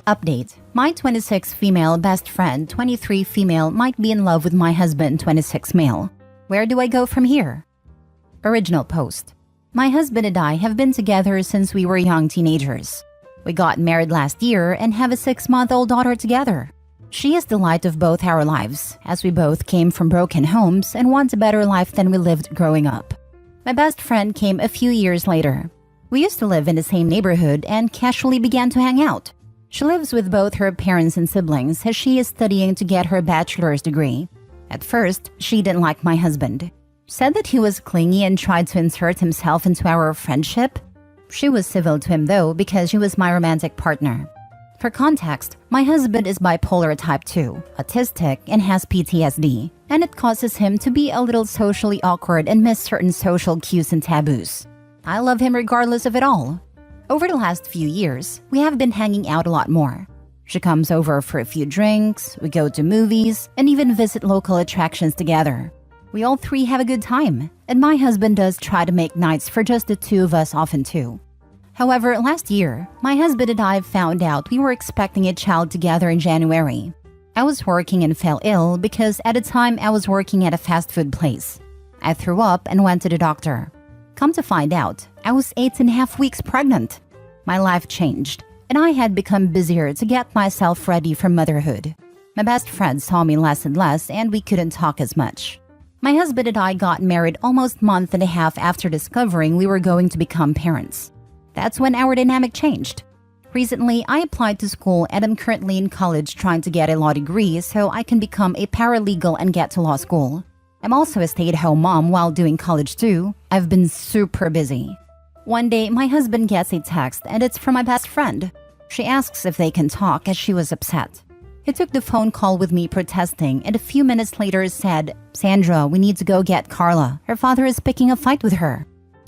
Update. My 26 female best friend, 23 female, might be in love with my husband, 26 male. Where do I go from here? Original post. My husband and I have been together since we were young teenagers. We got married last year and have a 6-month-old daughter together. She is the light of both our lives, as we both came from broken homes and want a better life than we lived growing up. My best friend came a few years later. We used to live in the same neighborhood and casually began to hang out. She lives with both her parents and siblings as she is studying to get her bachelor's degree. At first, she didn't like my husband. Said that he was clingy and tried to insert himself into our friendship. She was civil to him though because he was my romantic partner. For context, my husband is bipolar type 2, autistic, and has PTSD, and it causes him to be a little socially awkward and miss certain social cues and taboos. I love him regardless of it all. Over the last few years, we have been hanging out a lot more. She comes over for a few drinks, we go to movies, and even visit local attractions together. We all three have a good time, and my husband does try to make nights for just the two of us often too. However, last year, my husband and I found out we were expecting a child together in January. I was working and fell ill because at the time I was working at a fast food place. I threw up and went to the doctor. Come to find out, I was 8.5 weeks pregnant. My life changed, and I had become busier to get myself ready for motherhood. My best friend saw me less and less, and we couldn't talk as much. My husband and I got married almost a month and a half after discovering we were going to become parents. That's when our dynamic changed. Recently, I applied to school and I'm currently in college trying to get a law degree so I can become a paralegal and get to law school. I'm also a stay-at-home mom while doing college too. I've been super busy. One day, my husband gets a text and it's from my best friend. She asks if they can talk as she was upset. He took the phone call with me protesting and a few minutes later said, "Sandra, we need to go get Carla. Her father is picking a fight with her."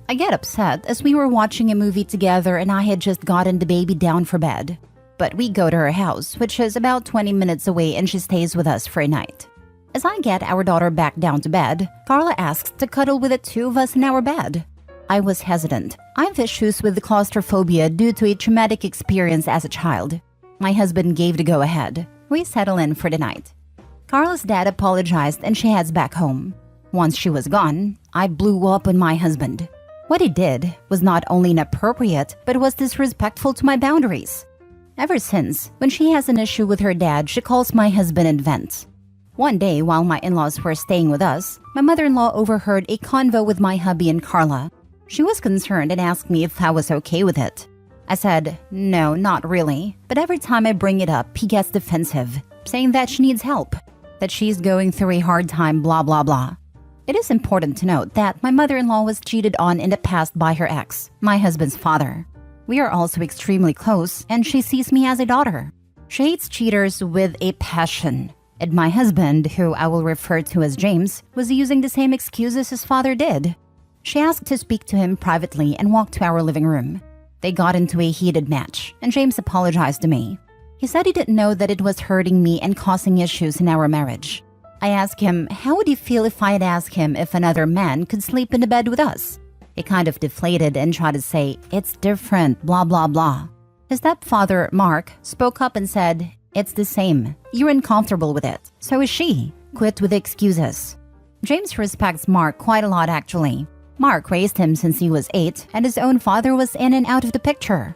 I get upset as we were watching a movie together and I had just gotten the baby down for bed. But we go to her house, which is about 20 minutes away, and she stays with us for a night. As I get our daughter back down to bed, Carla asks to cuddle with the two of us in our bed. I was hesitant. I have issues with claustrophobia due to a traumatic experience as a child. My husband gave the go-ahead. We settle in for the night. Carla's dad apologized and she heads back home. Once she was gone, I blew up on my husband. What he did was not only inappropriate, but was disrespectful to my boundaries. Ever since, when she has an issue with her dad, she calls my husband and vents. One day, while my in-laws were staying with us, my mother-in-law overheard a convo with my hubby and Carla. She was concerned and asked me if I was okay with it. I said, no, not really, but every time I bring it up, he gets defensive, saying that she needs help, that she's going through a hard time, blah blah blah. It is important to note that my mother-in-law was cheated on in the past by her ex, my husband's father. We are also extremely close, and she sees me as a daughter. She hates cheaters with a passion. And my husband, who I will refer to as James, was using the same excuses his father did. She asked to speak to him privately and walked to our living room. They got into a heated match, and James apologized to me. He said he didn't know that it was hurting me and causing issues in our marriage. I asked him, how would he feel if I had asked him if another man could sleep in the bed with us? He kind of deflated and tried to say, it's different, blah blah blah. His stepfather, Mark, spoke up and said, it's the same. You're uncomfortable with it. So is she. Quit with the excuses. James respects Mark quite a lot actually. Mark raised him since he was 8 and his own father was in and out of the picture.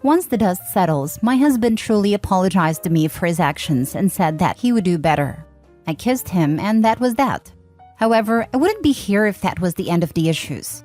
Once the dust settles, my husband truly apologized to me for his actions and said that he would do better. I kissed him and that was that. However, I wouldn't be here if that was the end of the issues.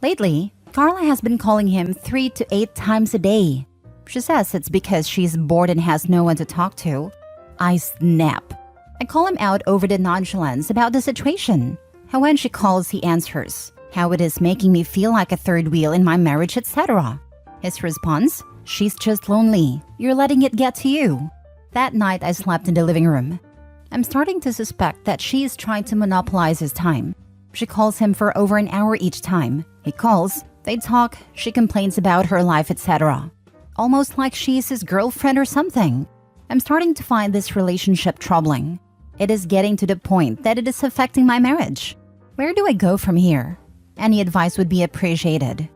Lately, Carla has been calling him 3 to 8 times a day. She says it's because she's bored and has no one to talk to. I snap. I call him out over the nonchalance about the situation. How when she calls, he answers. How it is making me feel like a third wheel in my marriage, etc. His response, she's just lonely. You're letting it get to you. That night, I slept in the living room. I'm starting to suspect that she is trying to monopolize his time. She calls him for over an hour each time. He calls, they talk, she complains about her life, etc. Almost like she's his girlfriend or something. I'm starting to find this relationship troubling. It is getting to the point that it is affecting my marriage. Where do I go from here? Any advice would be appreciated.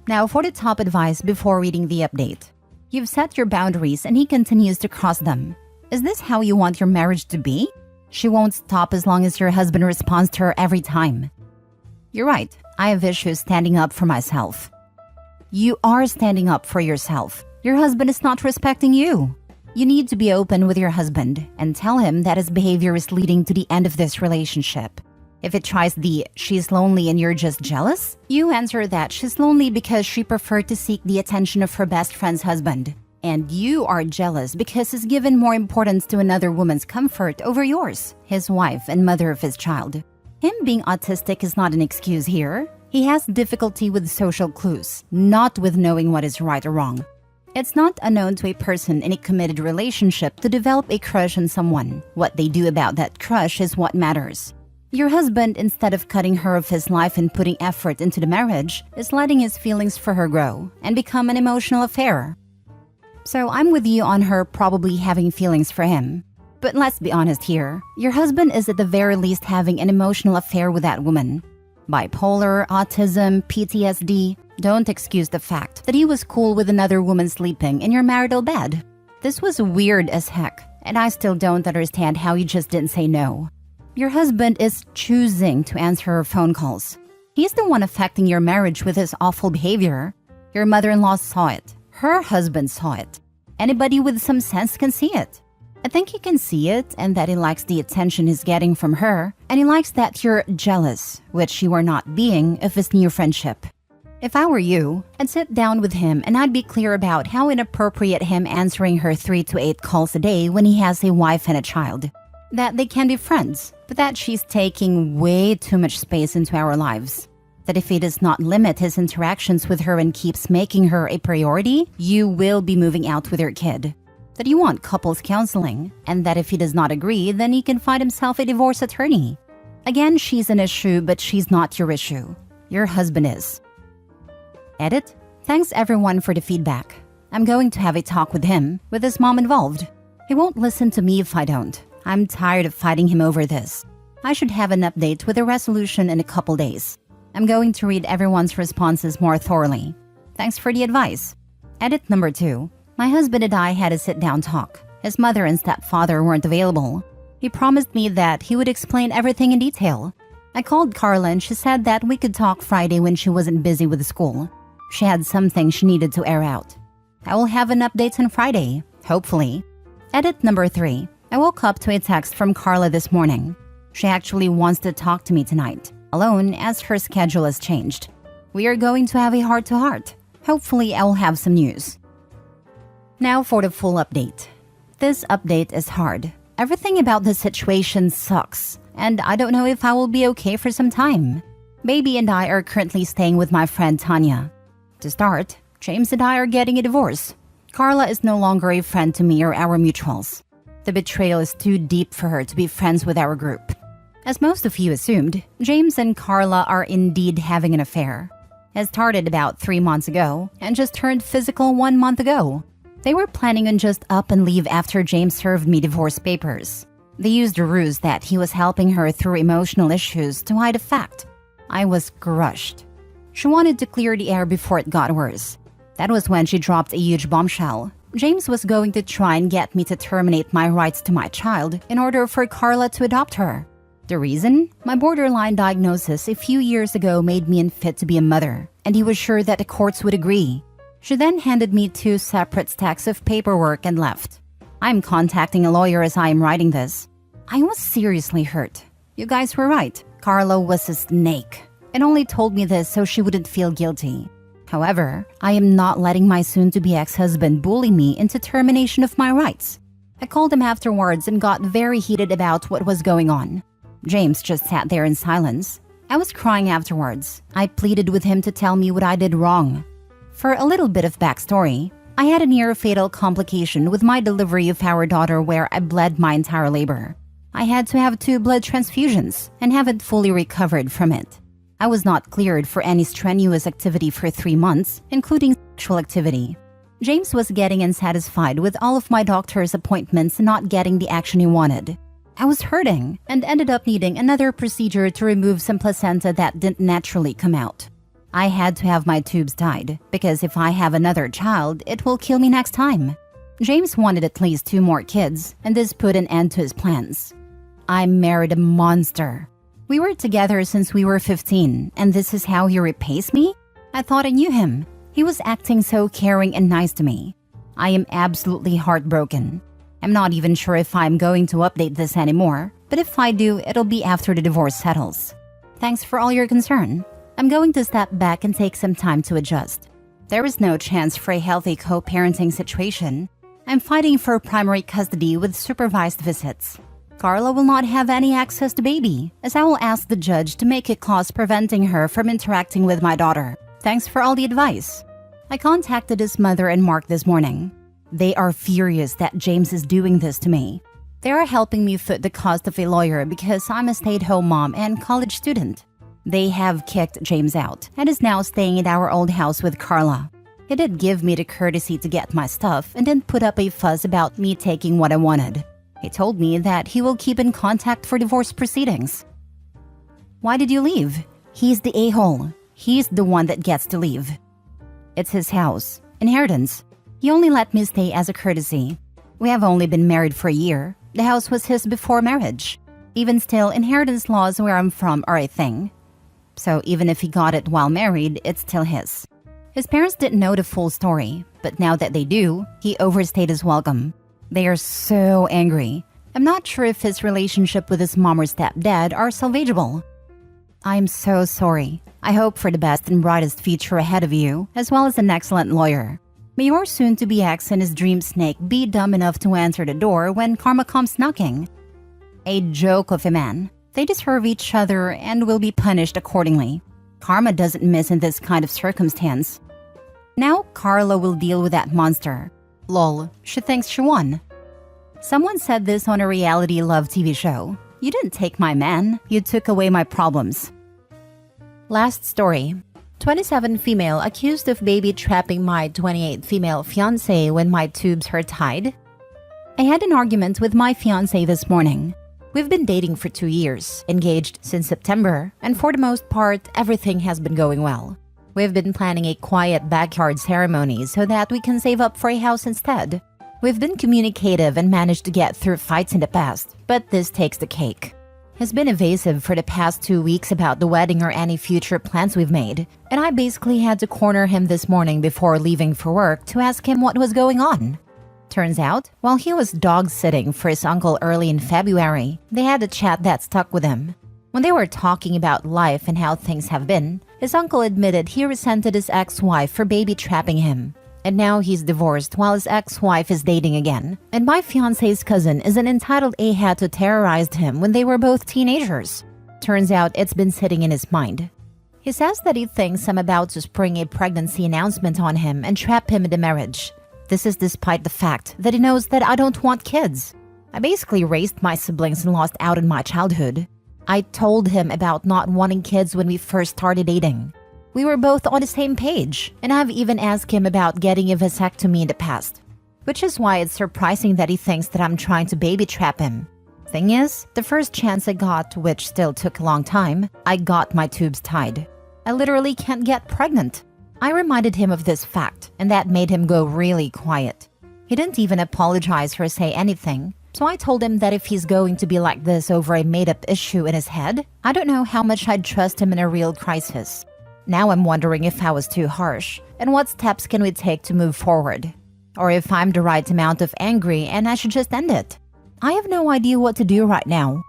Now for the top advice before reading the update. You've set your boundaries and he continues to cross them. Is this how you want your marriage to be? She won't stop as long as your husband responds to her every time. You're right, I have issues standing up for myself. You are standing up for yourself. Your husband is not respecting you. You need to be open with your husband and tell him that his behavior is leading to the end of this relationship. If it tries the "she's lonely and you're just jealous," you answer that she's lonely because she preferred to seek the attention of her best friend's husband. And you are jealous because he's given more importance to another woman's comfort over yours, his wife and mother of his child. Him being autistic is not an excuse here. He has difficulty with social clues, not with knowing what is right or wrong. It's not unknown to a person in a committed relationship to develop a crush on someone. What they do about that crush is what matters. Your husband, instead of cutting her off his life and putting effort into the marriage, is letting his feelings for her grow and become an emotional affair. So I'm with you on her probably having feelings for him. But let's be honest here, your husband is at the very least having an emotional affair with that woman. Bipolar, autism, PTSD, don't excuse the fact that he was cool with another woman sleeping in your marital bed. This was weird as heck, and I still don't understand how you just didn't say no. Your husband is choosing to answer her phone calls. He's the one affecting your marriage with his awful behavior. Your mother-in-law saw it. Her husband saw it. Anybody with some sense can see it. I think he can see it and that he likes the attention he's getting from her, and he likes that you're jealous, which you are not being, of his new friendship. If I were you, I'd sit down with him and I'd be clear about how inappropriate him answering her 3 to 8 calls a day when he has a wife and a child. That they can be friends, but that she's taking way too much space into our lives. That if he does not limit his interactions with her and keeps making her a priority, you will be moving out with your kid. That you want couples counseling, and that if he does not agree, then he can find himself a divorce attorney. Again, she's an issue, but she's not your issue. Your husband is. Edit. Thanks everyone for the feedback. I'm going to have a talk with him, with his mom involved. He won't listen to me if I don't. I'm tired of fighting him over this. I should have an update with a resolution in a couple days. I'm going to read everyone's responses more thoroughly. Thanks for the advice. Edit number 2. My husband and I had a sit-down talk. His mother and stepfather weren't available. He promised me that he would explain everything in detail. I called Carla and she said that we could talk Friday when she wasn't busy with school. She had something she needed to air out. I will have an update on Friday, hopefully. Edit number 3. I woke up to a text from Carla this morning. She actually wants to talk to me tonight, alone as her schedule has changed. We are going to have a heart-to-heart. Hopefully I will have some news. Now for the full update. This update is hard. Everything about the situation sucks, and I don't know if I will be okay for some time. Baby and I are currently staying with my friend Tanya. To start, James and I are getting a divorce. Carla is no longer a friend to me or our mutuals. The betrayal is too deep for her to be friends with our group. As most of you assumed, James and Carla are indeed having an affair. It started about 3 months ago and just turned physical 1 month ago. They were planning on just up and leave after James served me divorce papers. They used a ruse that he was helping her through emotional issues to hide the fact. I was crushed. She wanted to clear the air before it got worse. That was when she dropped a huge bombshell. James was going to try and get me to terminate my rights to my child in order for Carla to adopt her. The reason? My borderline diagnosis a few years ago made me unfit to be a mother, and he was sure that the courts would agree. She then handed me 2 separate stacks of paperwork and left. I'm contacting a lawyer as I am writing this. I was seriously hurt. You guys were right. Carla was a snake, and only told me this so she wouldn't feel guilty. However, I am not letting my soon-to-be ex-husband bully me into termination of my rights. I called him afterwards and got very heated about what was going on. James just sat there in silence. I was crying afterwards. I pleaded with him to tell me what I did wrong. For a little bit of backstory, I had a near-fatal complication with my delivery of our daughter where I bled my entire labor. I had to have 2 blood transfusions and haven't fully recovered from it. I was not cleared for any strenuous activity for 3 months, including sexual activity. James was getting unsatisfied with all of my doctor's appointments and not getting the action he wanted. I was hurting and ended up needing another procedure to remove some placenta that didn't naturally come out. I had to have my tubes tied because if I have another child, it will kill me next time. James wanted at least 2 more kids, and this put an end to his plans. I married a monster. We were together since we were 15, and this is how he repays me? I thought I knew him. He was acting so caring and nice to me. I am absolutely heartbroken. I'm not even sure if I'm going to update this anymore, but if I do, it'll be after the divorce settles. Thanks for all your concern. I'm going to step back and take some time to adjust. There is no chance for a healthy co-parenting situation. I'm fighting for primary custody with supervised visits. Carla will not have any access to baby, as I will ask the judge to make a clause preventing her from interacting with my daughter. Thanks for all the advice. I contacted his mother and Mark this morning. They are furious that James is doing this to me. They are helping me foot the cost of a lawyer because I'm a stay-at-home mom and college student. They have kicked James out and is now staying at our old house with Carla. He did give me the courtesy to get my stuff and didn't put up a fuss about me taking what I wanted. He told me that he will keep in contact for divorce proceedings. Why did you leave? He's the a-hole. He's the one that gets to leave. It's his house. Inheritance. He only let me stay as a courtesy. We have only been married for a year. The house was his before marriage. Even still, inheritance laws where I'm from are a thing. So even if he got it while married, it's still his. His parents didn't know the full story, but now that they do, he overstayed his welcome. They are so angry. I'm not sure if his relationship with his mom or stepdad are salvageable. I'm so sorry. I hope for the best and brightest future ahead of you, as well as an excellent lawyer. May your soon-to-be ex and his dream snake be dumb enough to answer the door when karma comes knocking. A joke of a man. They deserve each other and will be punished accordingly. Karma doesn't miss in this kind of circumstance. Now Carla will deal with that monster. Lol, she thinks she won. Someone said this on a reality love TV show. You didn't take my man, you took away my problems. Last story. 27 female accused of baby trapping my 28 female fiancé when my tubes are tied. I had an argument with my fiancé this morning. We've been dating for 2 years, engaged since September, and for the most part, everything has been going well. We've been planning a quiet backyard ceremony so that we can save up for a house instead. We've been communicative and managed to get through fights in the past, but this takes the cake. He's been evasive for the past 2 weeks about the wedding or any future plans we've made, and I basically had to corner him this morning before leaving for work to ask him what was going on. Turns out, while he was dog-sitting for his uncle early in February, they had a chat that stuck with him. When they were talking about life and how things have been, his uncle admitted he resented his ex-wife for baby-trapping him. And now he's divorced while his ex-wife is dating again. And my fiancé's cousin is an entitled AITA who terrorized him when they were both teenagers. Turns out it's been sitting in his mind. He says that he thinks I'm about to spring a pregnancy announcement on him and trap him in the marriage. This is despite the fact that he knows that I don't want kids. I basically raised my siblings and lost out on my childhood. I told him about not wanting kids when we first started dating. We were both on the same page, and I've even asked him about getting a vasectomy in the past. Which is why it's surprising that he thinks that I'm trying to baby trap him. Thing is, the first chance I got, which still took a long time, I got my tubes tied. I literally can't get pregnant. I reminded him of this fact, and that made him go really quiet. He didn't even apologize or say anything, so I told him that if he's going to be like this over a made-up issue in his head, I don't know how much I'd trust him in a real crisis. Now I'm wondering if I was too harsh, and what steps can we take to move forward? Or if I'm the right amount of angry and I should just end it. I have no idea what to do right now.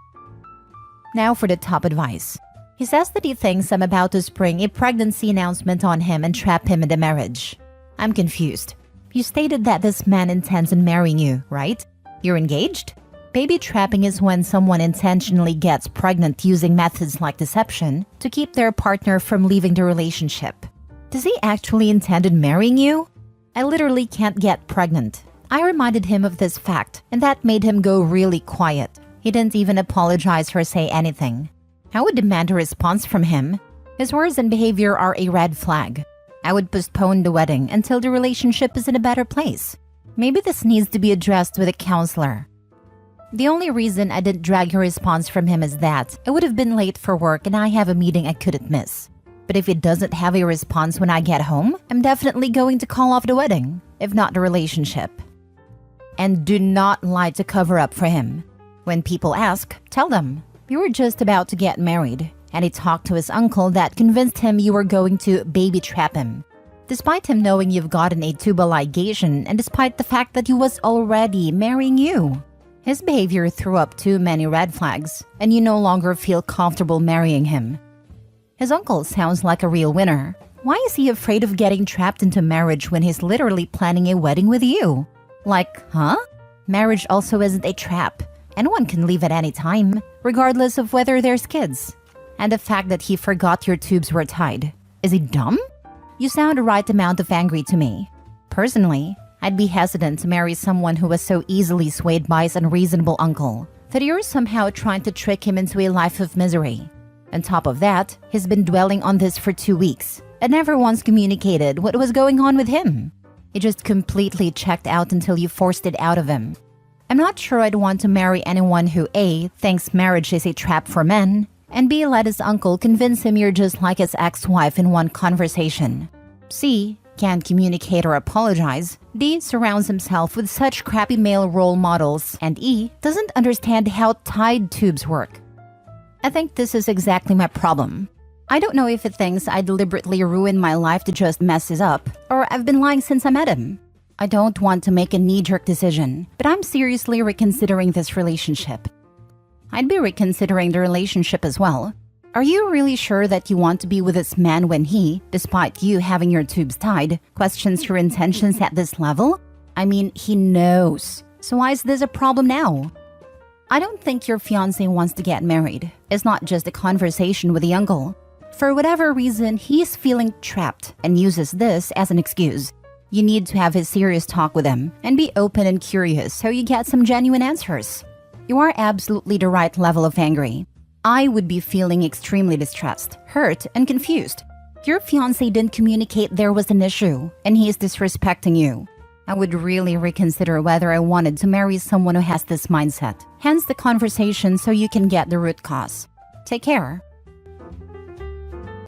Now for the top advice. He says that he thinks I'm about to spring a pregnancy announcement on him and trap him in the marriage. I'm confused. You stated that this man intends on marrying you, right? You're engaged? Baby trapping is when someone intentionally gets pregnant using methods like deception to keep their partner from leaving the relationship. Does he actually intend on marrying you? I literally can't get pregnant. I reminded him of this fact, and that made him go really quiet. He didn't even apologize or say anything. I would demand a response from him. His words and behavior are a red flag. I would postpone the wedding until the relationship is in a better place. Maybe this needs to be addressed with a counselor. The only reason I didn't drag a response from him is that I would have been late for work and I have a meeting I couldn't miss. But if he doesn't have a response when I get home, I'm definitely going to call off the wedding, if not the relationship. And do not lie to cover up for him. When people ask, tell them you were just about to get married, and he talked to his uncle that convinced him you were going to baby trap him. Despite him knowing you've gotten a tubal ligation and despite the fact that he was already marrying you. His behavior threw up too many red flags, and you no longer feel comfortable marrying him. His uncle sounds like a real winner. Why is he afraid of getting trapped into marriage when he's literally planning a wedding with you? Like, huh? Marriage also isn't a trap. Anyone can leave at any time, regardless of whether there's kids. And the fact that he forgot your tubes were tied. Is he dumb? You sound the right amount of angry to me. Personally, I'd be hesitant to marry someone who was so easily swayed by his unreasonable uncle that you're somehow trying to trick him into a life of misery. On top of that, he's been dwelling on this for 2 weeks and never once communicated what was going on with him. He just completely checked out until you forced it out of him. I'm not sure I'd want to marry anyone who A, thinks marriage is a trap for men, and B, let his uncle convince him you're just like his ex-wife in one conversation. C, can't communicate or apologize. D, surrounds himself with such crappy male role models. And E, doesn't understand how tied tubes work. I think this is exactly my problem. I don't know if it thinks I deliberately ruin my life to just mess this up, or I've been lying since I met him. I don't want to make a knee-jerk decision, but I'm seriously reconsidering this relationship. I'd be reconsidering the relationship as well. Are you really sure that you want to be with this man when he, despite you having your tubes tied, questions your intentions at this level? I mean, he knows. So why is this a problem now? I don't think your fiancé wants to get married. It's not just a conversation with the uncle. For whatever reason, he's feeling trapped and uses this as an excuse. You need to have a serious talk with him and be open and curious so you get some genuine answers. You are absolutely the right level of angry. I would be feeling extremely distressed, hurt, and confused. Your fiancé didn't communicate there was an issue, and he is disrespecting you. I would really reconsider whether I wanted to marry someone who has this mindset. Hence the conversation so you can get the root cause. Take care.